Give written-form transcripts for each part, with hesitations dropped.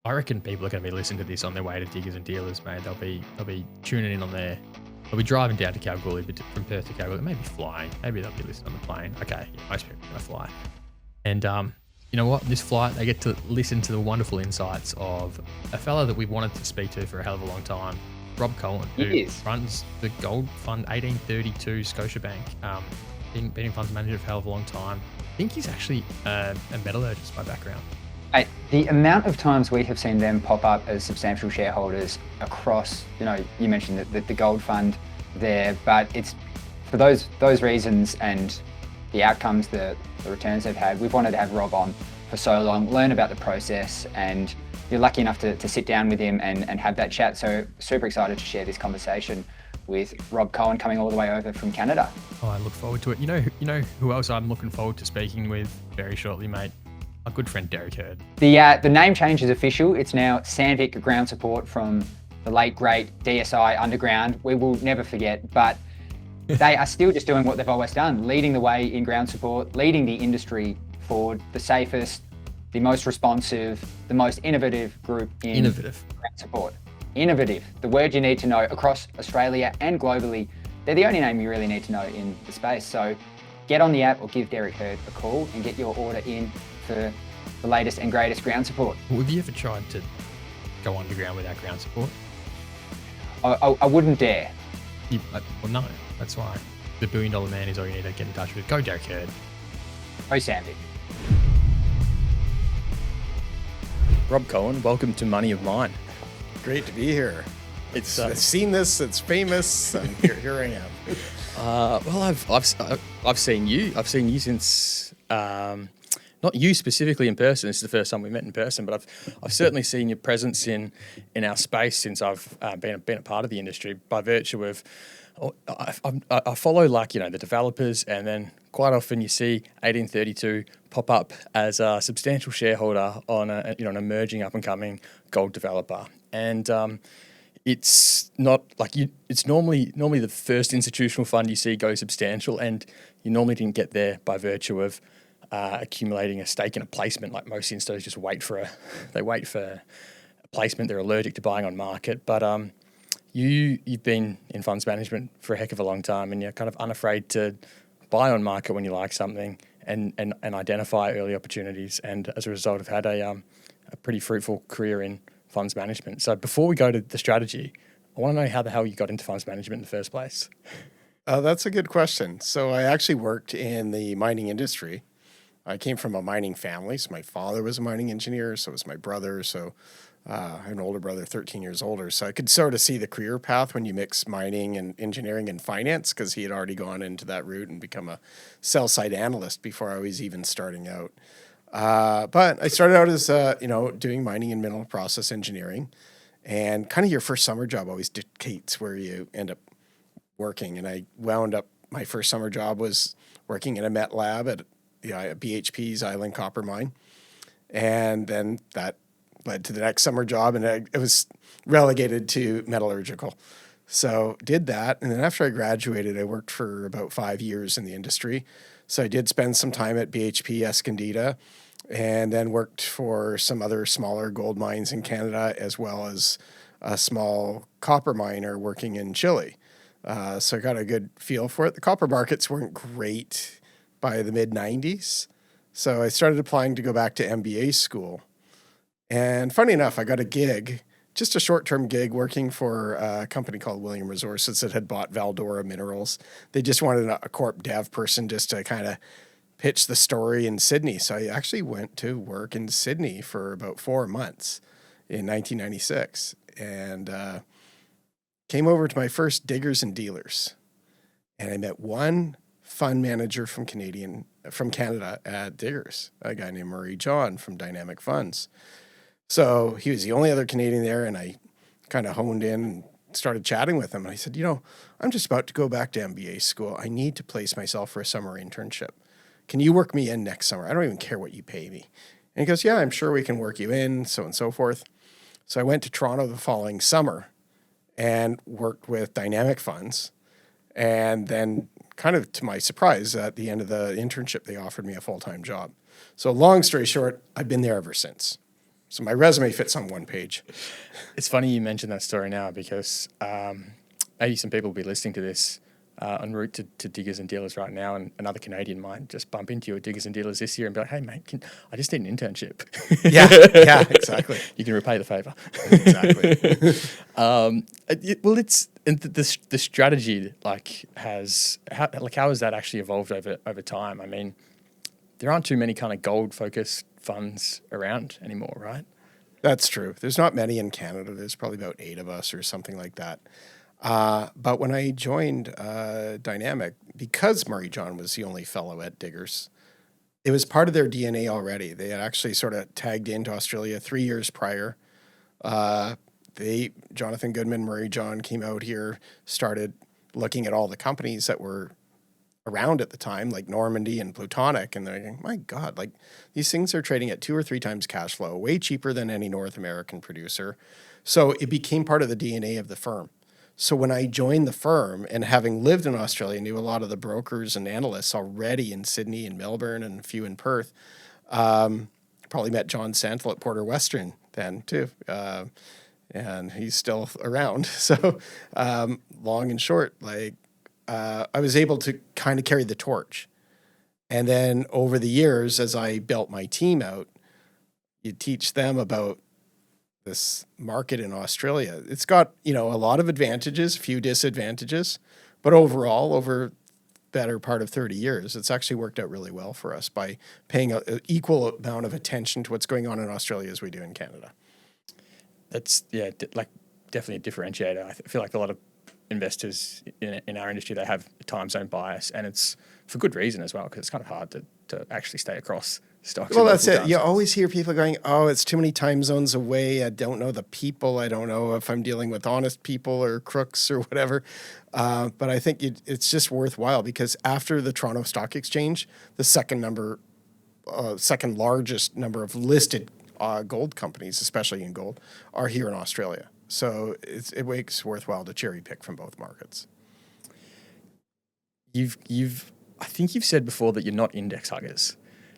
I reckon people are going to be listening to this on their way to Diggers and Dealers, mate. They'll be tuning in on there. They'll be driving down to Kalgoorlie, from Perth to Kalgoorlie. Maybe flying. Maybe they'll be listening on the plane. Okay, yeah, most people are going to fly. And you know what? This flight, they get to listen to the wonderful insights of a fella that we've wanted to speak to for a hell of a long time, Rob Cohen, who runs the Gold Fund 1832 Scotiabank. Been in funds manager for a hell of a long time. I think he's actually a metallurgist by background. The amount of times we have seen them pop up as substantial shareholders across, you mentioned the gold fund there, but it's for those reasons and the outcomes, the returns they've had. We've wanted to have Rob on for so long, learn about the process, and you're lucky enough to sit down with him and have that chat. So super excited to share this conversation with Rob Cohen coming all the way over from Canada. Oh, I look forward to it. You know who else I'm looking forward to speaking with very shortly, mate? My good friend Derek Hurd. The name change is official. It's now Sandvik Ground Support from the late great DSI Underground. We will never forget, but they are still just doing what they've always done, leading the way in ground support, leading the industry forward, the safest, the most responsive, the most innovative group in ground support. Innovative, the word you need to know across Australia and globally. They're the only name you really need to know in the space. So get on the app or give Derek Hurd a call and get your order in for the latest and greatest ground support. Well, have you ever tried to go underground without ground support? I wouldn't dare. Well, no, that's why. The $1 billion man is all you need to get in touch with. Go Derek Hurd. Oh, Sandvik. Rob Cohen, welcome to Money of Mine. Great to be here. I've seen this. It's famous. And here I am. Well, I've seen you. I've seen you since not you specifically in person. This is the first time we met in person, but I've certainly seen your presence in our space since I've been a part of the industry by virtue of I follow the developers, and then quite often you see 1832 pop up as a substantial shareholder on an emerging up and coming gold developer. And it's not like it's normally the first institutional fund you see go substantial, and you normally didn't get there by virtue of accumulating a stake in a placement. Like most instos just wait for a placement. They're allergic to buying on market. But you've been in funds management for a heck of a long time, and you're kind of unafraid to buy on market when you like something and identify early opportunities. And as a result, have had a pretty fruitful career in funds management. So before we go to the strategy, I want to know how the hell you got into funds management in the first place. That's a good question. So I actually worked in the mining industry. I came from a mining family. So my father was a mining engineer. So was my brother. So I have an older brother, 13 years older. So I could sort of see the career path when you mix mining and engineering and finance, because he had already gone into that route and become a sell-side analyst before I was even starting out. But I started out as, doing mining and mineral process engineering, and kind of your first summer job always dictates where you end up working. And I wound up, my first summer job was working in a met lab at BHP's Island Copper Mine. And then that led to the next summer job, and it was relegated to metallurgical. So did that. And then after I graduated, I worked for about 5 years in the industry. So I did spend some time at BHP Escondida, and then worked for some other smaller gold mines in Canada, as well as a small copper miner working in Chile. So I got a good feel for it. The copper markets weren't great by the mid-90s. So I started applying to go back to MBA school. And funny enough, I got a gig, just a short-term gig, working for a company called William Resources that had bought Valdora Minerals. They just wanted a corp dev person just to kind of pitch the story in Sydney. So I actually went to work in Sydney for about 4 months in 1996, and came over to my first Diggers and Dealers. And I met one fund manager from Canada at Diggers, a guy named Murray John from Dynamic Funds. So he was the only other Canadian there, and I kind of honed in and started chatting with him. And I said, I'm just about to go back to MBA school. I need to place myself for a summer internship. Can you work me in next summer? I don't even care what you pay me. And he goes, yeah, I'm sure we can work you in, so on and so forth. So I went to Toronto the following summer and worked with Dynamic Funds. And then, kind of to my surprise, at the end of the internship, they offered me a full-time job. So long story short, I've been there ever since. So my resume fits on one page. It's funny you mentioned that story now because maybe some people will be listening to this en route to Diggers and Dealers right now, and another Canadian might just bump into you at Diggers and Dealers this year and be like, hey, mate, I just need an internship. Yeah, exactly. You can repay the favour. Exactly. Well, it's and the strategy how has that actually evolved over time? I mean, there aren't too many kind of gold focused funds around anymore, right? That's true. There's not many in Canada. There's probably about 8 of us or something like that. But when I joined Dynamic, because Murray John was the only fellow at Diggers, it was part of their DNA already. They had actually sort of tagged into Australia 3 years prior. Jonathan Goodman, Murray John came out here, started looking at all the companies that were around at the time, like Normandy and Plutonic, and they're like, my God, like these things are trading at 2 or 3 times cash flow, way cheaper than any North American producer. So it became part of the DNA of the firm. So when I joined the firm, and having lived in Australia, knew a lot of the brokers and analysts already in Sydney and Melbourne and a few in Perth, probably met John Santel at Porter Western then too. And he's still around. So long and short, I was able to kind of carry the torch. And then over the years, as I built my team out, you teach them about this market in Australia. It's got, a lot of advantages, few disadvantages, but overall, over better part of 30 years, it's actually worked out really well for us by paying an equal amount of attention to what's going on in Australia as we do in Canada. That's, definitely a differentiator. I feel like a lot of investors in our industry, they have a time zone bias, and it's for good reason as well, because it's kind of hard to actually stay across stocks. Well, that's it. You always hear people going, oh, it's too many time zones away. I don't know the people. I don't know if I'm dealing with honest people or crooks or whatever. But I think it's just worthwhile, because after the Toronto Stock Exchange, the second largest number of listed gold companies, especially in gold, are here in Australia. So it makes worthwhile to cherry pick from both markets. I think you've said before that you're not index huggers.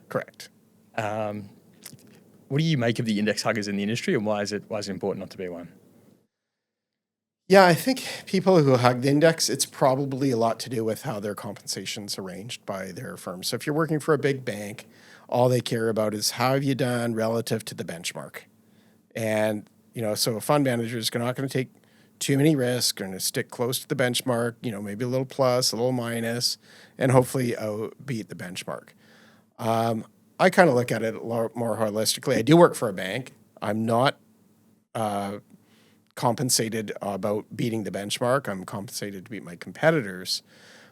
Correct. What do you make of the index huggers in the industry, and why is it important not to be one? Yeah, I think people who hug the index, it's probably a lot to do with how their compensation's arranged by their firm. So if you're working for a big bank, all they care about is how have you done relative to the benchmark. And so a fund manager is not going to take too many risks, going to stick close to the benchmark, maybe a little plus, a little minus, and hopefully beat the benchmark. I kind of look at it a lot more holistically. I do work for a bank. I'm not compensated about beating the benchmark. I'm compensated to beat my competitors.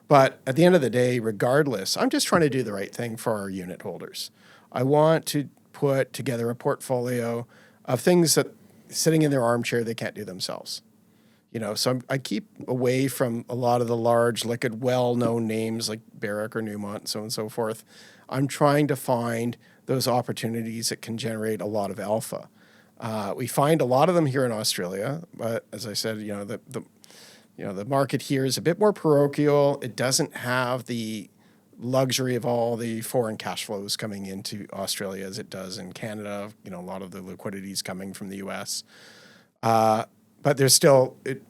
But at the end of the day, regardless, I'm just trying to do the right thing for our unit holders. I want to put together a portfolio of things that sitting in their armchair they can't do themselves. So I keep away from a lot of the large, liquid, well-known names like Barrick or Newmont and so on and so forth. I'm trying to find those opportunities that can generate a lot of alpha. We find a lot of them here in Australia, but as I said, the market here is a bit more parochial. It doesn't have the luxury of all the foreign cash flows coming into Australia as it does in Canada. A lot of the liquidity is coming from the U.S. But there's still, it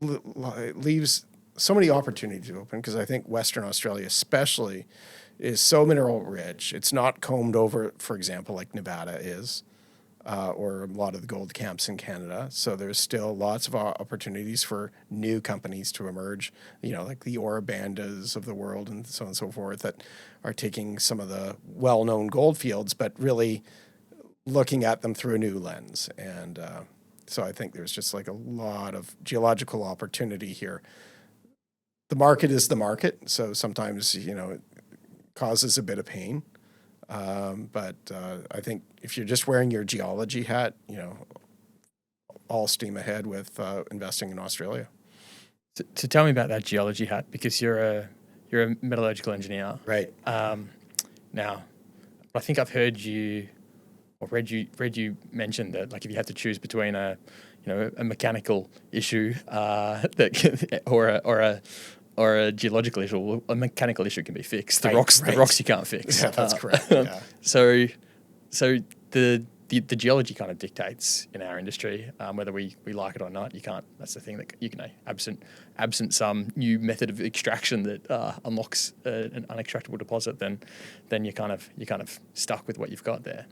leaves so many opportunities open, because I think Western Australia especially is so mineral rich. It's not combed over, for example, like Nevada is, or a lot of the gold camps in Canada. So there's still lots of opportunities for new companies to emerge, like the Ora Bandas of the world and so on and so forth, that are taking some of the well-known gold fields, but really looking at them through a new lens. And so I think there's just like a lot of geological opportunity here. The market is the market, so sometimes, it causes a bit of pain. But I think if you're just wearing your geology hat, all steam ahead with investing in Australia. So tell me about that geology hat, because you're a metallurgical engineer, right? Now, I think I've heard you or read you mention that, like, if you had to choose between a mechanical issue or a geological issue, a mechanical issue can be fixed. The rocks you can't fix. Yeah, that's correct. Yeah. So the the geology kind of dictates in our industry, whether we like it or not. You can't. That's the thing that you can absent some new method of extraction that unlocks an unextractable deposit, then you're kind of stuck with what you've got there.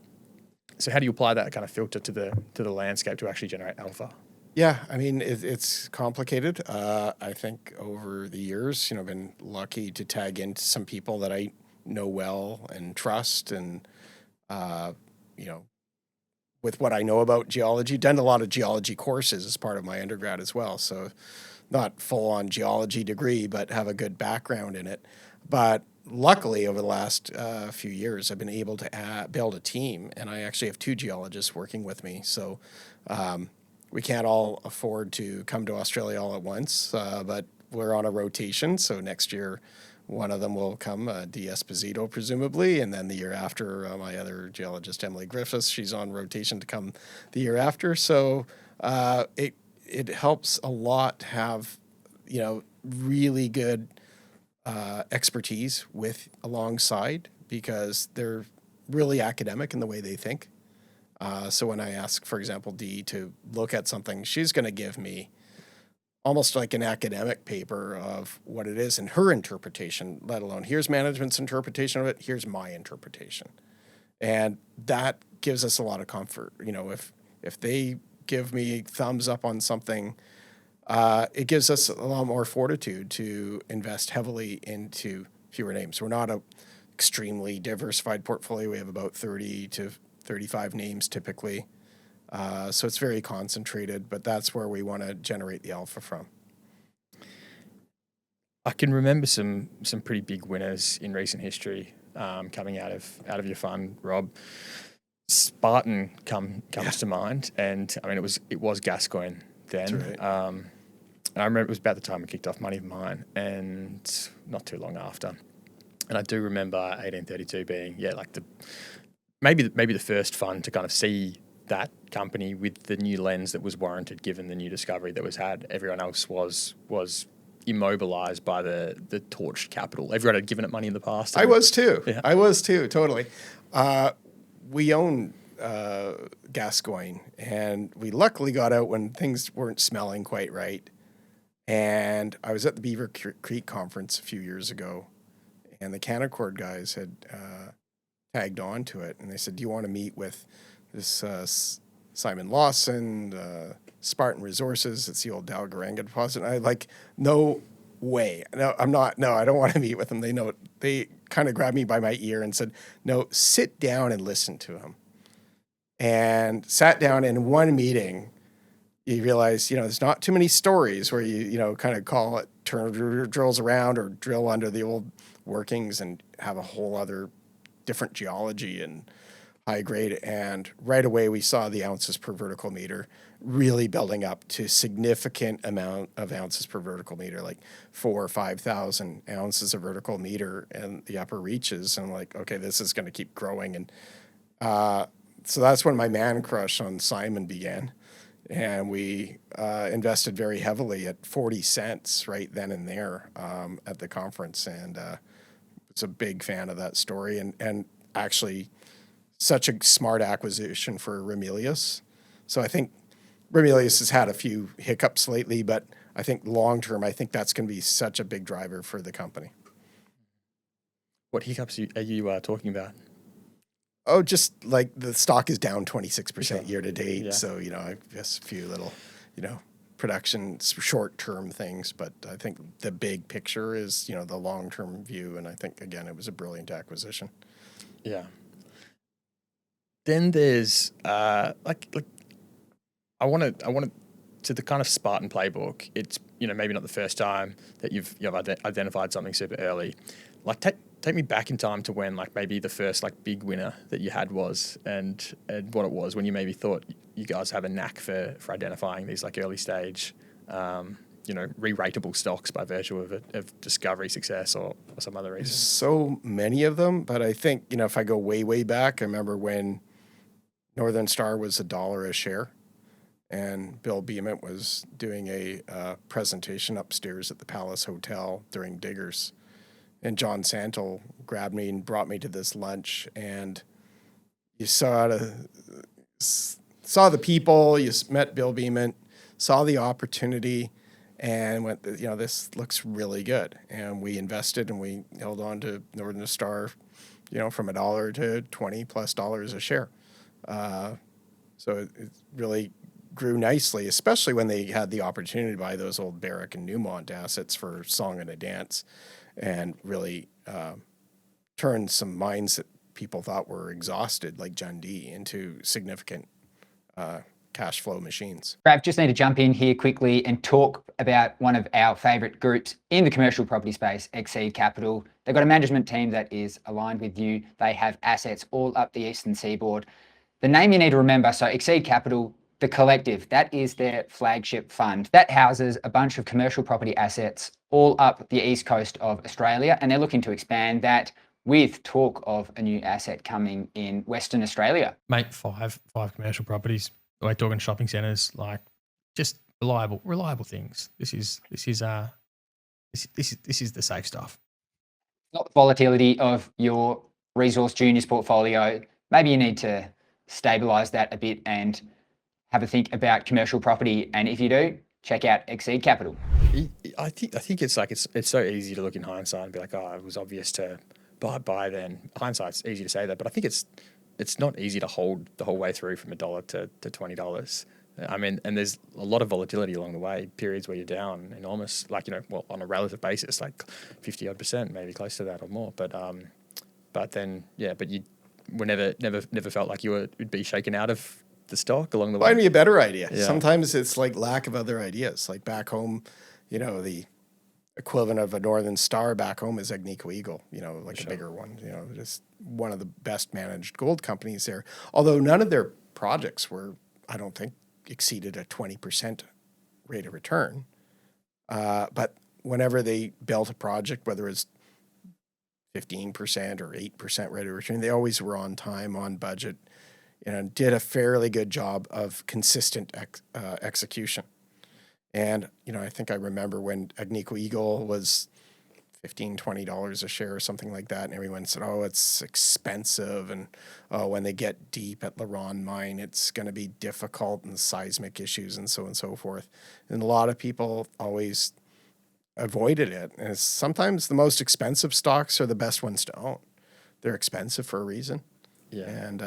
So how do you apply that kind of filter to the landscape to actually generate alpha? Yeah, I mean, it's complicated. I think over the years, I've been lucky to tag into some people that I know well and trust, and with what I know about geology, done a lot of geology courses as part of my undergrad as well. So not full on geology degree, but have a good background in it. But luckily, over the last few years, I've been able to build a team, and I actually have 2 geologists working with me. So we can't all afford to come to Australia all at once, but we're on a rotation. So next year, one of them will come, D. Esposito, presumably, and then the year after, my other geologist, Emily Griffiths, she's on rotation to come the year after. So it helps a lot to have, really good expertise alongside, because they're really academic in the way they think. So when I ask, for example, Dee to look at something, she's going to give me almost like an academic paper of what it is and her interpretation, let alone here's management's interpretation of it, here's my interpretation. And that gives us a lot of comfort. If they give me thumbs up on something, it gives us a lot more fortitude to invest heavily into fewer names. We're not an extremely diversified portfolio. We have about 30 to 35 names typically. So it's very concentrated, but that's where we want to generate the alpha from. I can remember some pretty big winners in recent history coming out of your fund, Rob. Spartan comes to mind, and I mean it was Gascoigne then. That's right. And I remember it was about the time we kicked off Money of Mine, and not too long after. And I do remember 1832 being maybe the first fund to kind of see that company with the new lens that was warranted given the new discovery that was had. Everyone else was immobilized by the torched capital. Everyone had given it money in the past. I was too. Yeah. I was too, totally. We own Gascoigne, and we luckily got out when things weren't smelling quite right. And I was at the Beaver Creek conference a few years ago, and the Canaccord guys had tagged on to it, and they said, do you want to meet with this Simon Lawson, Spartan Resources? It's the old Dalgaranga deposit. And I like, no way. No, I'm not. No, I don't want to meet with them. They kind of grabbed me by my ear and said, no, sit down and listen to him. And sat down in one meeting. You realize, there's not too many stories where you kind of call it, turn drills around or drill under the old workings and have a whole other different geology and high grade. And right away we saw the ounces per vertical meter really building up to significant amount of ounces per vertical meter, like 4,000 or 5,000 ounces of vertical meter in the upper reaches. And I'm like, okay, this is going to keep growing. And so that's when my man crush on Simon began. And we invested very heavily at 40 cents right then and there at the conference. And was a big fan of that story. And actually such a smart acquisition for Ramelius. So I think Ramelius has had a few hiccups lately, but I think long term, I think that's going to be such a big driver for the company. What hiccups are you talking about? Oh, just like the stock is down 26% year to date. Yeah. So, I guess a few little, production short-term things. But I think the big picture is, the long-term view. And I think, again, it was a brilliant acquisition. Yeah. Then there's I want to the kind of Spartan playbook. It's maybe not the first time that you've identified something super early. Like take me back in time to when maybe the first big winner that you had was and what it was when you maybe thought you guys have a knack for identifying these early stage re-rateable stocks by virtue of discovery success or some other reason. So many of them, but I think if I go way back, I remember when Northern Star was $1 a share, and Bill Beament was doing a presentation upstairs at the Palace Hotel during Diggers, and John Santel grabbed me and brought me to this lunch, and you saw saw the people, met Bill Beeman, saw the opportunity, and went, this looks really good. And we invested and we held on to Northern Star, from $1 to $20+ a share. So it really grew nicely, especially when they had the opportunity to buy those old Barrick and Newmont assets for song and a dance, and really turned some mines that people thought were exhausted, like Jundee, into significant cash flow machines. Brad, just need to jump in here quickly and talk about one of our favourite groups in the commercial property space, Exceed Capital. They've got a management team that is aligned with you. They have assets all up the eastern seaboard. The name you need to remember, so Exceed Capital, the collective, that is their flagship fund. That houses a bunch of commercial property assets all up the east coast of Australia, and they're looking to expand that with talk of a new asset coming in Western Australia. Mate, five commercial properties. We're talking shopping centres, like just reliable things. This is the safe stuff. Not the volatility of your resource juniors portfolio. Maybe you need to stabilise that a bit and have a think about commercial property. And if you do, check out Exceed Capital. I think it's like it's so easy to look in hindsight and be like, oh, it was obvious to buy then. Hindsight's easy to say that, but I think it's not easy to hold the whole way through from $1 to $20. I mean, and there's a lot of volatility along the way, periods where you're down enormous, like, on a relative basis, like 50-odd%, maybe close to that or more. But then, but you were never felt like you would be shaken out of the stock along the way. Find me a better idea. Yeah. Sometimes it's like lack of other ideas. Like back home, the equivalent of a Northern Star back home is Agnico Eagle, like a bigger one, just one of the best managed gold companies there. Although none of their projects were, I don't think, exceeded a 20% rate of return. But whenever they built a project, whether it's 15% or 8% rate of return, they always were on time, on budget, and did a fairly good job of consistent execution. And, I think I remember when Agnico Eagle was $15, $20 a share or something like that, and everyone said, oh, it's expensive, and when they get deep at LaRonde mine, it's going to be difficult, and seismic issues and so on and so forth. And a lot of people always avoided it. And sometimes the most expensive stocks are the best ones to own. They're expensive for a reason. Yeah. And,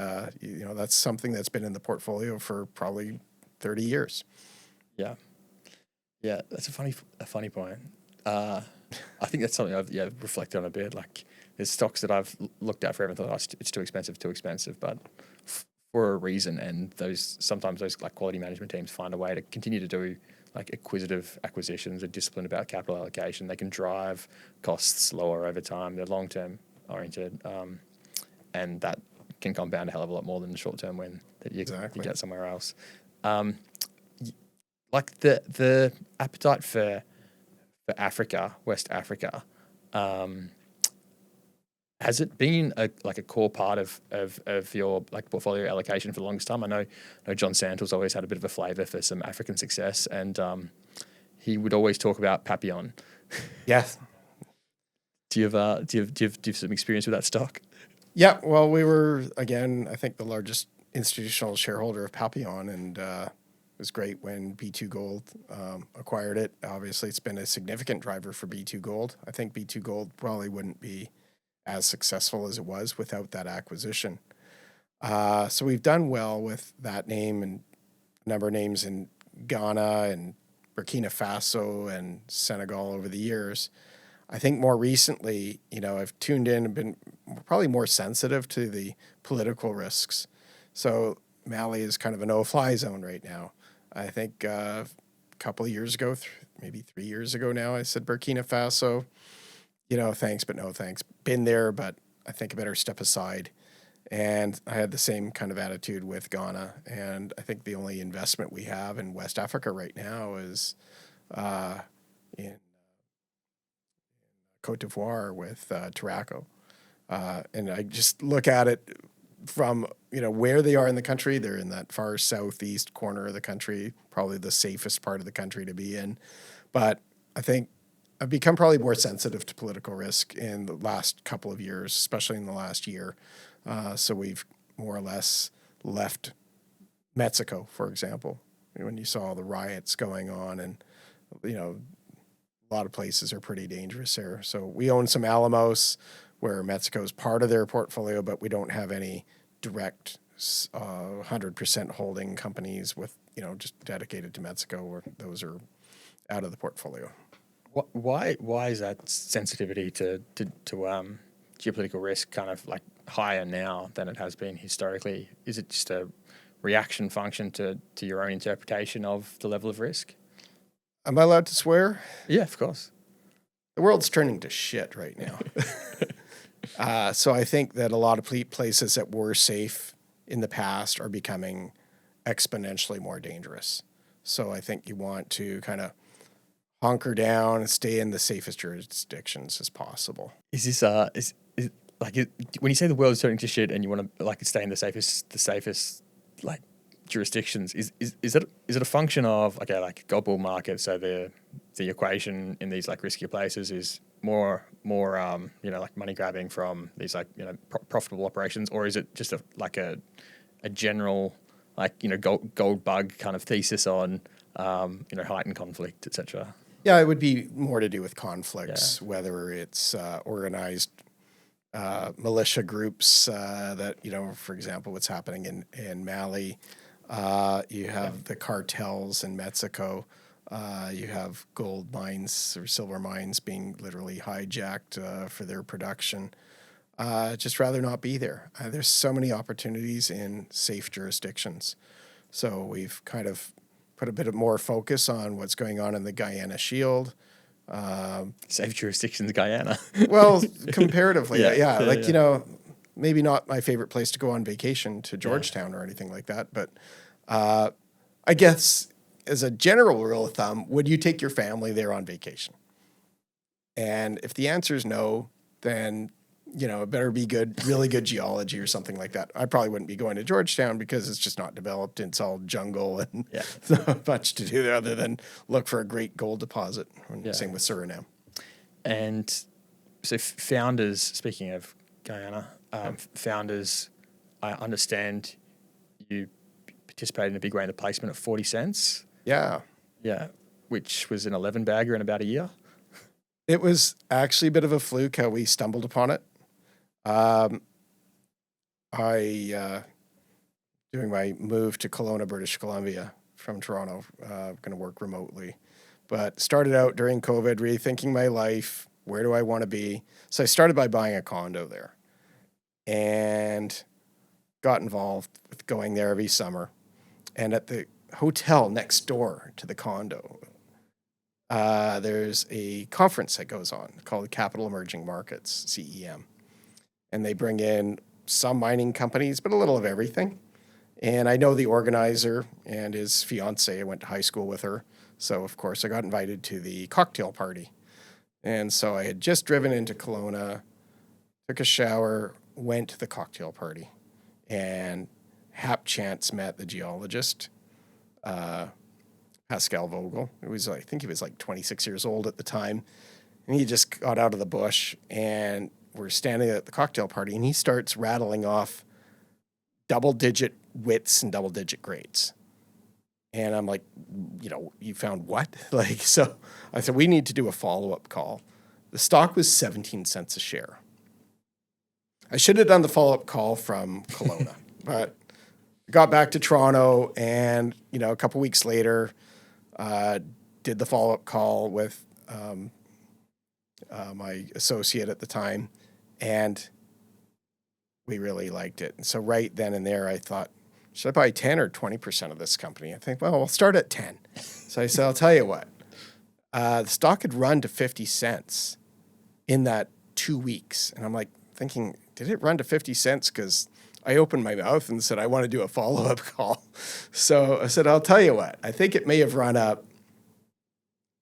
that's something that's been in the portfolio for probably 30 years. Yeah. Yeah, that's a funny point. I think that's something I've reflected on a bit. Like, there's stocks that I've looked at forever and thought, oh, it's too expensive, but for a reason. And sometimes those like quality management teams find a way to continue to do like acquisitive acquisitions, are disciplined about capital allocation. They can drive costs lower over time. They're long-term oriented, and that can compound a hell of a lot more than the short term when you get somewhere else. Like the appetite for Africa, West Africa, has it been a core part of your like portfolio allocation for the longest time? I know John Santle's always had a bit of a flavour for some African success, and he would always talk about Papillon. Yes. Do you have some experience with that stock? Yeah, well, we were, again, I think the largest institutional shareholder of Papillon, and it was great when B2 Gold acquired it. Obviously, it's been a significant driver for B2 Gold. I think B2 Gold probably wouldn't be as successful as it was without that acquisition. So we've done well with that name and a number of names in Ghana and Burkina Faso and Senegal over the years. I think more recently, I've tuned in and been probably more sensitive to the political risks. So Mali is kind of a no-fly zone right now. I think a couple of years ago, maybe 3 years ago now, I said Burkina Faso, thanks, but no thanks. Been there, but I think I better step aside. And I had the same kind of attitude with Ghana. And I think the only investment we have in West Africa right now is in Cote d'Ivoire with Taraco. And I just look at it from, where they are in the country. They're in that far southeast corner of the country, probably the safest part of the country to be in. But I think I've become probably more sensitive to political risk in the last couple of years, especially in the last year. So we've more or less left Mexico, for example, when you saw the riots going on, and a lot of places are pretty dangerous there. So we own some Alamos where Mexico is part of their portfolio, but we don't have any direct 100% holding companies with, just dedicated to Mexico, or those are out of the portfolio. Why is that sensitivity to geopolitical risk kind of like higher now than it has been historically? Is it just a reaction function to your own interpretation of the level of risk? Am I allowed to swear? Yeah, of course. The world's turning to shit right now. So I think that a lot of places that were safe in the past are becoming exponentially more dangerous. So I think you want to kind of hunker down and stay in the safest jurisdictions as possible. Is this when you say the world's turning to shit and you want to like stay in the safest like jurisdictions, is it a function of like a gold bull market? So the equation in these like riskier places is more like money grabbing from these like profitable operations, or is it just a general gold bug kind of thesis on heightened conflict, etc.? Yeah, it would be more to do with conflicts, whether it's organized militia groups that, for example, what's happening in Mali. You have the cartels in Mexico. You have gold mines or silver mines being literally hijacked for their production. Just rather not be there. There's so many opportunities in safe jurisdictions. So we've kind of put a bit of more focus on what's going on in the Guyana Shield. Safe jurisdictions, Guyana. Well, comparatively, maybe not my favorite place to go on vacation to Georgetown or anything like that. But I guess as a general rule of thumb, would you take your family there on vacation? And if the answer is no, then it better be really good geology or something like that. I probably wouldn't be going to Georgetown because it's just not developed. It's all jungle and not much to do there other than look for a great gold deposit. Same with Suriname. And so founders, speaking of Guyana, founders, I understand you participated in a big round of placement at 40 cents. Yeah. Yeah, which was an 11 bagger in about a year. It was actually a bit of a fluke how we stumbled upon it. Doing my move to Kelowna, British Columbia from Toronto, going to work remotely, but started out during COVID, rethinking my life. Where do I want to be? So I started by buying a condo there and got involved with going there every summer. And at the hotel next door to the condo, there's a conference that goes on called Capital Emerging Markets, CEM. And they bring in some mining companies, but a little of everything. And I know the organizer and his fiance. I went to high school with her. So, of course, I got invited to the cocktail party. And so I had just driven into Kelowna, took a shower, went to the cocktail party, and hap chance met the geologist, Pascal Vogel. I think he was like 26 years old at the time. And he just got out of the bush, and we're standing at the cocktail party, and he starts rattling off double-digit widths and double-digit grades. And I'm like, you found what? So I said, we need to do a follow-up call. The stock was 17 cents a share. I should have done the follow-up call from Kelowna, but I got back to Toronto, and, a couple weeks later, did the follow-up call with my associate at the time, and we really liked it. And so right then and there, I thought, should I buy 10 or 20% of this company? I think, well, I'll start at 10. So I said, I'll tell you what. The stock had run to 50 cents in that 2 weeks. And I'm like thinking, did it run to 50 cents? Because I opened my mouth and said, I want to do a follow-up call. So I said, I'll tell you what. I think it may have run up,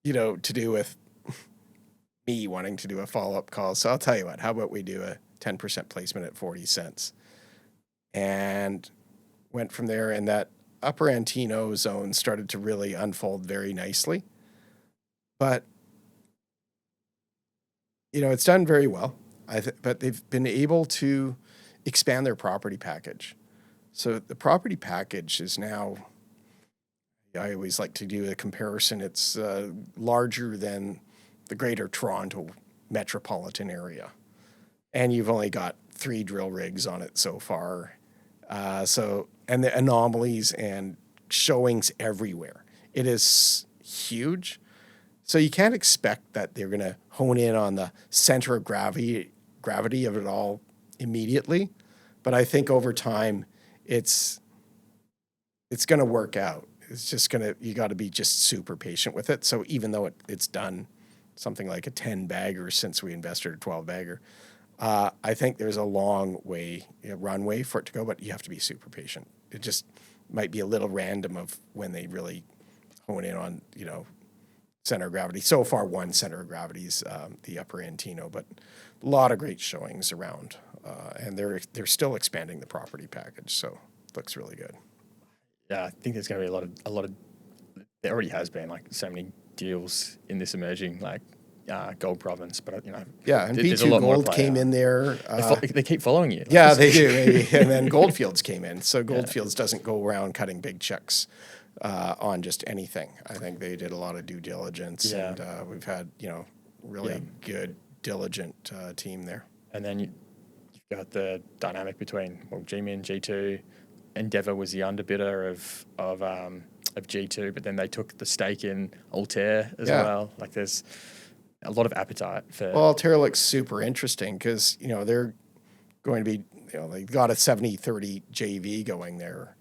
to do with me wanting to do a follow-up call. So I'll tell you what, how about we do a 10% placement at 40 cents? And went from there, and that upper Antino zone started to really unfold very nicely. But, it's done very well. But they've been able to expand their property package. So the property package is now, I always like to do a comparison. It's larger than the greater Toronto metropolitan area. And you've only got 3 drill rigs on it so far. And the anomalies and showings everywhere. It is huge. So you can't expect that they're going to hone in on the center of gravity of it all immediately. But I think over time, it's going to work out. It's just you got to be just super patient with it. So even though it's done something like a 10 bagger since we invested a 12 bagger, I think there's a long runway for it to go, but you have to be super patient. It just might be a little random of when they really hone in on, center of gravity. So far, one center of gravity is the upper Antino, but a lot of great showings around, and they're still expanding the property package, so it looks really good. Yeah, I think there's going to be a lot of. There already has been like so many deals in this emerging gold province, but Yeah, and B2 Gold came in there. They keep following you. Yeah, they do. And then Goldfields came in. So Goldfields doesn't go around cutting big checks on just anything. I think they did a lot of due diligence, and we've had really good, diligent team there. And then you've got the dynamic between G-Min, G2. Endeavour was the underbidder of G2, but then they took the stake in Altair as well. Like there's a lot of appetite for. Well, Altair looks super interesting because they're going to be they got a 70-30 JV going there,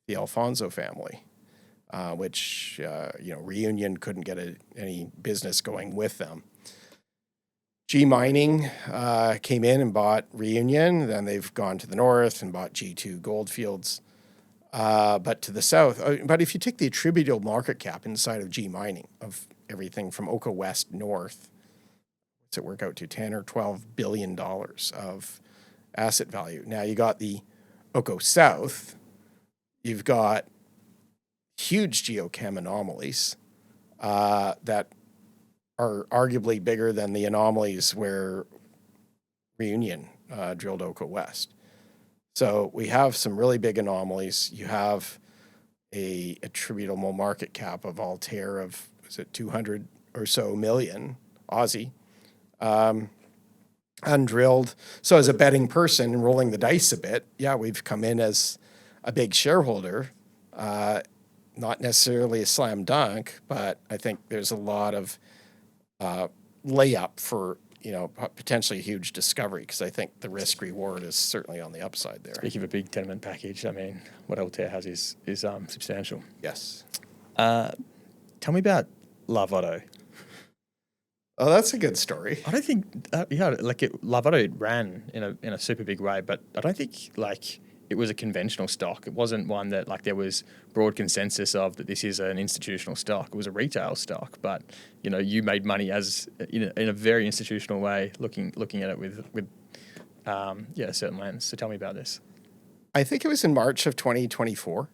the Alfonso family, which Reunion couldn't get any business going with them. G Mining came in and bought Reunion. Then they've gone to the north and bought G2 Goldfields. But to the south, but if you take the attributable market cap inside of G Mining of everything from Oko West north, what's it work out to, 10 or $12 billion of asset value. Now you got the Oko South, you've got huge geochem anomalies that are arguably bigger than the anomalies where Reunion drilled Oko West. So we have some really big anomalies. You have a attributable market cap of Altair of, is it 200 or so million Aussie, undrilled. So as a betting person, rolling the dice a bit, we've come in as a big shareholder, not necessarily a slam dunk, but I think there's a lot of layup for potentially a huge discovery, because I think the risk reward is certainly on the upside there. Speaking of a big tenement package, I mean, what Altair has is substantial. Yes. Tell me about Larvotto. Oh, that's a good story. I don't think Lovato ran in a super big way, but I don't think it was a conventional stock. It wasn't one that there was broad consensus of that this is an institutional stock. It was a retail stock, but you made money as in a very institutional way, looking at it with a certain lens. So tell me about this. I think it was in March of 2024.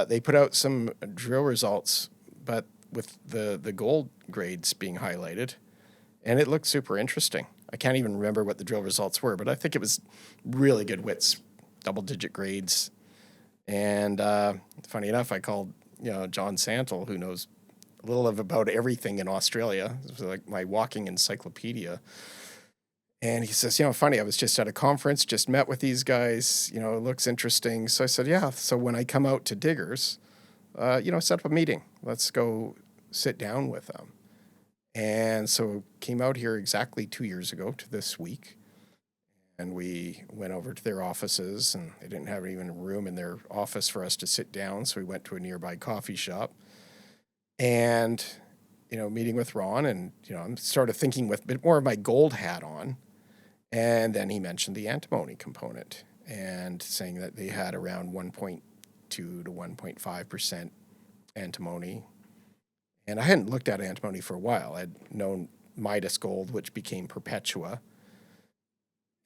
They put out some drill results, but with the gold grades being highlighted, and it looked super interesting. I can't even remember what the drill results were, but I think it was really good widths, double-digit grades. And funny enough, I called John Santel, who knows a little about everything in Australia. It was like my walking encyclopedia. And he says, funny, I was just at a conference, just met with these guys, it looks interesting. So I said, yeah. So when I come out to Diggers, set up a meeting. Let's go sit down with them. And so came out here exactly 2 years ago to this week. And we went over to their offices, and they didn't have even a room in their office for us to sit down. So we went to a nearby coffee shop and, meeting with Ron, and, I'm sort of thinking with a bit more of my gold hat on. And then he mentioned the antimony component and saying that they had around 1.2 to 1.5% antimony. And I hadn't looked at antimony for a while. I'd known Midas Gold, which became Perpetua,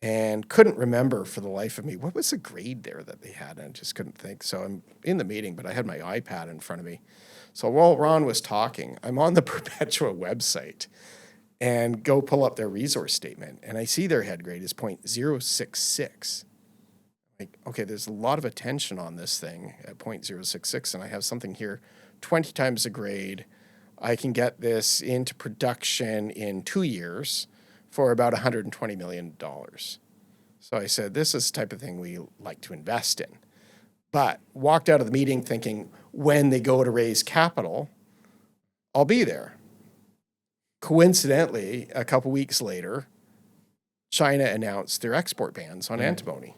and couldn't remember for the life of me what was the grade there that they had. I just couldn't think. So I'm in the meeting, but I had my iPad in front of me. So while Ron was talking, I'm on the Perpetua website and go pull up their resource statement, and I see their head grade is 0.066. like, okay, there's a lot of attention on this thing at 0.066, and I have something here 20 times the grade. I can get this into production in 2 years for about $120 million. So I said, this is the type of thing we like to invest in. But walked out of the meeting thinking, when they go to raise capital, I'll be there. Coincidentally, a couple weeks later, China announced their export bans on antimony.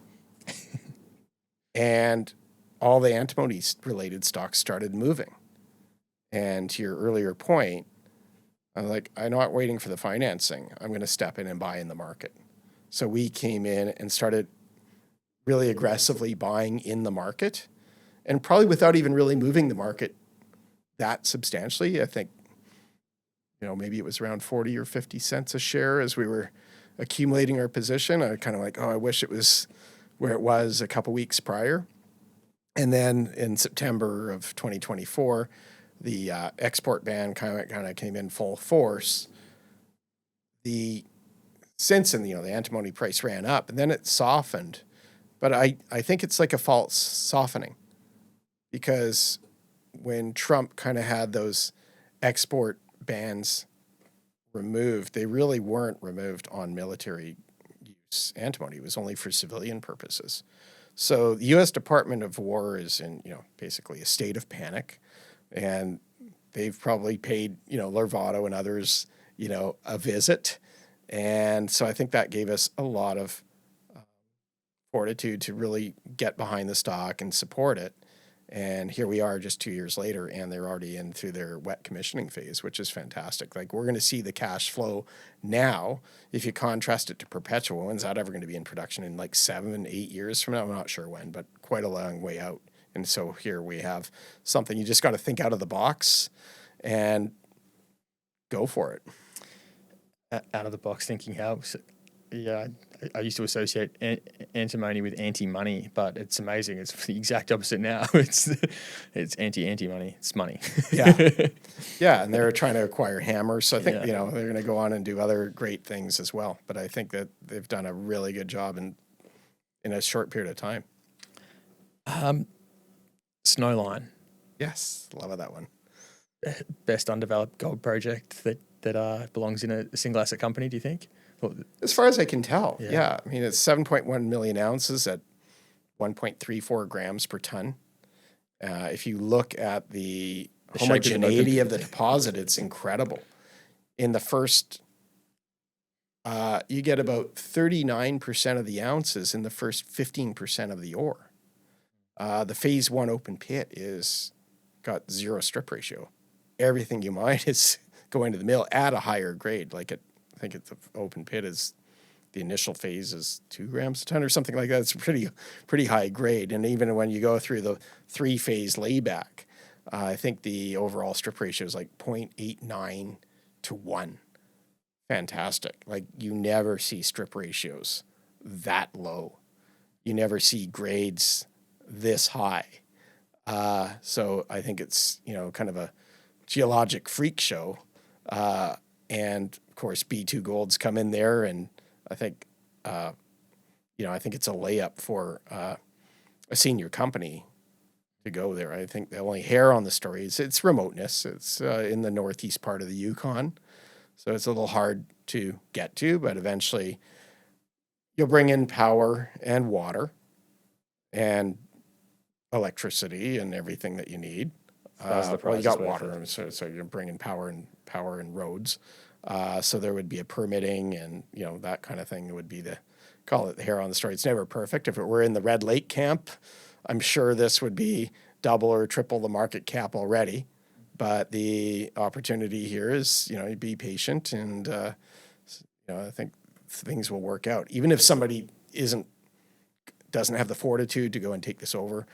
And all the antimony-related stocks started moving. And to your earlier point, I'm like, I'm not waiting for the financing. I'm going to step in and buy in the market. So we came in and started really aggressively buying in the market, and probably without even really moving the market that substantially. I think, maybe it was around 40 or 50 cents a share as we were accumulating our position. I kind of like, I wish it was where it was a couple weeks prior. And then in September of 2024, the export ban kind of came in full force. Since then, the antimony price ran up, and then it softened. But I think it's like a false softening, because when Trump kind of had those export bans removed, they really weren't removed on military use antimony. It was only for civilian purposes. So the U.S. Department of War is in, basically a state of panic, and they've probably paid, Larvotto and others, a visit. And so I think that gave us a lot of fortitude to really get behind the stock and support it. And here we are just 2 years later, and they're already in through their wet commissioning phase, which is fantastic. Like, we're going to see the cash flow now. If you contrast it to Perpetua, when's that ever going to be in production? In like 7, 8 years from now? I'm not sure when, but quite a long way out. And so here we have something. You just got to think out of the box and go for it. Out of the box thinking helps. Yeah, I used to associate antimony with anti-money, but it's amazing. It's the exact opposite now. It's anti-money. It's money. Yeah, and they're trying to acquire hammers. So I think they're going to go on and do other great things as well. But I think that they've done a really good job in a short period of time. Snowline. Yes, love that one. Best undeveloped gold project that belongs in a single asset company, do you think? As far as I can tell, yeah. I mean, it's 7.1 million ounces at 1.34 grams per ton. If you look at the homogeneity of the deposit, it's incredible. In the first, you get about 39% of the ounces in the first 15% of the ore. The phase 1 open pit is got 0 strip ratio. Everything you mine is going to the mill at a higher grade. Like I think it's the open pit is the initial phase is 2 grams a ton or something like that. It's pretty high grade. And even when you go through the 3-phase layback, I think the overall strip ratio is like 0.89 to 1. Fantastic. Like, you never see strip ratios that low. You never see grades this high. So I think it's, kind of a geologic freak show. And of course, B2 Gold's come in there, and I think, I think it's a layup for a senior company to go there. I think the only hair on the story is its remoteness. It's in the northeast part of the Yukon, so it's a little hard to get to, but eventually you'll bring in power and water and electricity and everything that you need. Well, you got water, so you're bringing power and roads. So there would be a permitting and, that kind of thing. It would be call it the hair on the story. It's never perfect. If it were in the Red Lake camp, I'm sure this would be double or triple the market cap already. But the opportunity here is, be patient, and, I think things will work out. Even if somebody doesn't have the fortitude to go and take this over,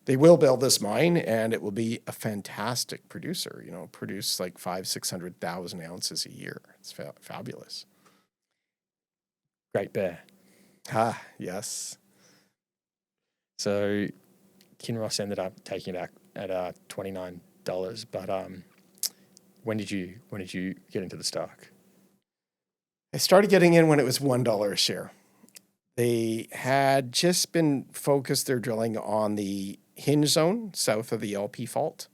they will build this mine, and it will be a fantastic producer, produce like 500,000-600,000 ounces a year. It's fabulous. Great bear. Yes. So Kinross ended up taking it at $29, but when did you get into the stock? I started getting in when it was $1 a share. They had just been focused their drilling on the hinge zone south of the LP fault.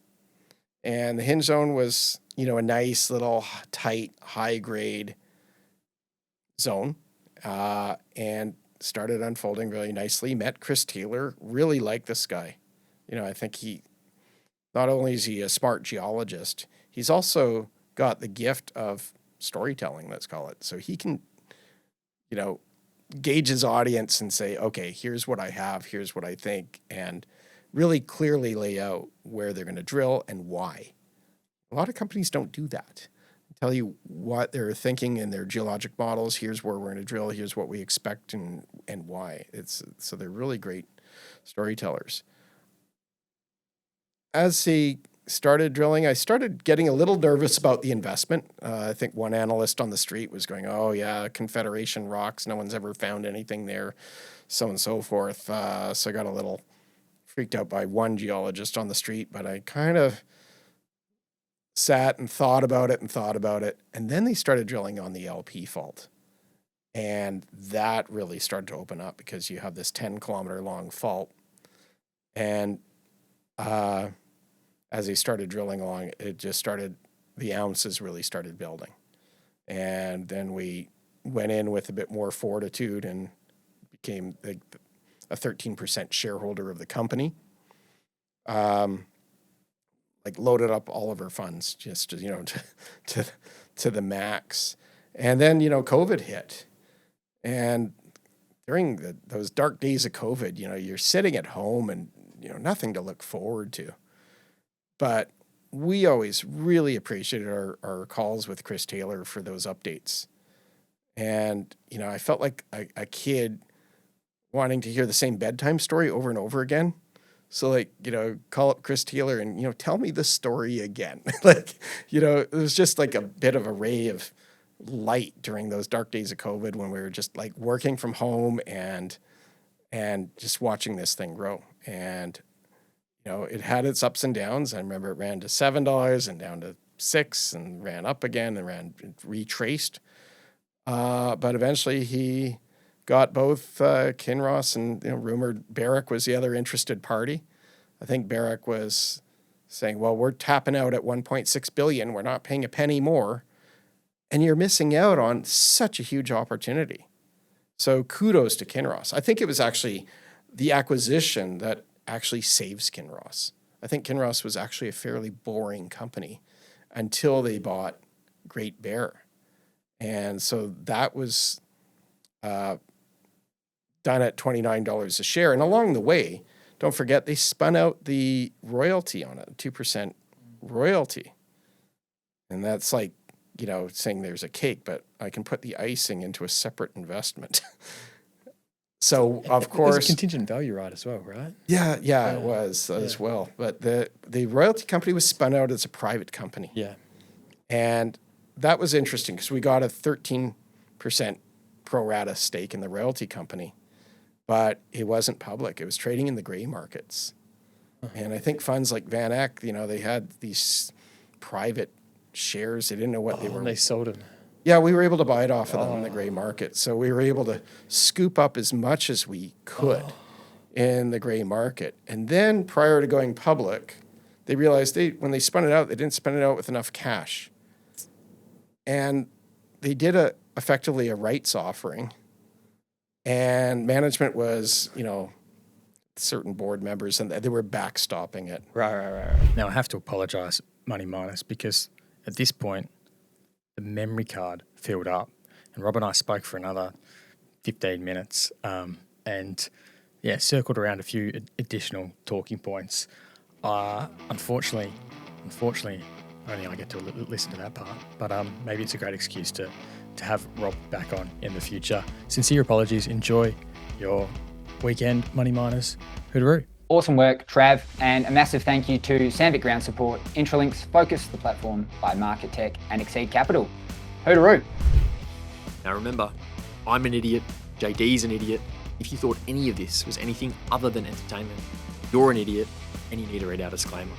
And the hinge zone was, a nice little tight, high grade zone, and started unfolding really nicely. Met Chris Taylor, really liked this guy. I think not only is he a smart geologist, he's also got the gift of storytelling, let's call it. So he can, gauge his audience and say, okay, here's what I have, here's what I think, and really clearly lay out where they're going to drill and why. A lot of companies don't do that. Tell you what they're thinking in their geologic models. Here's where we're going to drill. Here's what we expect and why. So they're really great storytellers. As he started drilling, I started getting a little nervous about the investment. I think one analyst on the street was going, oh yeah, Confederation rocks. No one's ever found anything there, so on and so forth. So I got a little freaked out by one geologist on the street, but I kind of sat and thought about it. And then they started drilling on the LP fault. And that really started to open up because you have this 10-kilometer long fault. And as they started drilling along, the ounces really started building. And then we went in with a bit more fortitude and became a 13% shareholder of the company. Loaded up all of our funds just to the max. And then, COVID hit. And during those dark days of COVID, you're sitting at home and, nothing to look forward to. But we always really appreciated our calls with Chris Taylor for those updates. And, I felt like a kid wanting to hear the same bedtime story over and over again. So call up Chris Taylor and, tell me the story again. It was just like a bit of a ray of light during those dark days of COVID when we were just working from home and just watching this thing grow. And, it had its ups and downs. I remember it ran to $7 and down to $6 and ran up again and retraced. But eventually he got both Kinross and rumored Barrick was the other interested party. I think Barrick was saying, well, we're tapping out at $1.6 billion. We're not paying a penny more. And you're missing out on such a huge opportunity. So kudos to Kinross. I think it was actually the acquisition that actually saves Kinross. I think Kinross was actually a fairly boring company until they bought Great Bear. And so that was done at $29 a share. And along the way, don't forget, they spun out the royalty on it, 2% royalty. And that's saying there's a cake, but I can put the icing into a separate investment. So, of course... There's a contingent value right as well, right? Yeah, it was as well. But the royalty company was spun out as a private company. Yeah. And that was interesting because we got a 13% pro rata stake in the royalty company, but it wasn't public. It was trading in the gray markets. And I think funds like Van Eck, they had these private shares. They didn't know what they were. And they sold them. Yeah, we were able to buy it off of them in the gray market. So we were able to scoop up as much as we could in the gray market. And then prior to going public, they realized when they spun it out, they didn't spin it out with enough cash. And they did effectively a rights offering. And management was, certain board members, and they were backstopping it. Right. Now I have to apologise, Money Miners, because at this point, the memory card filled up, and Rob and I spoke for another 15 minutes, and circled around a few additional talking points. Unfortunately, only I get to listen to that part, but maybe it's a great excuse to have Rob back on in the future. Sincere apologies. Enjoy your weekend, Money Miners. Hoodaroo. Awesome work, Trav, and a massive thank you to Sandvik Ground Support, Intralinks, Focus, the platform by Market Tech, and Exceed Capital. Hoodaroo. Now remember, I'm an idiot, JD's an idiot. If you thought any of this was anything other than entertainment, you're an idiot and you need to read our disclaimer.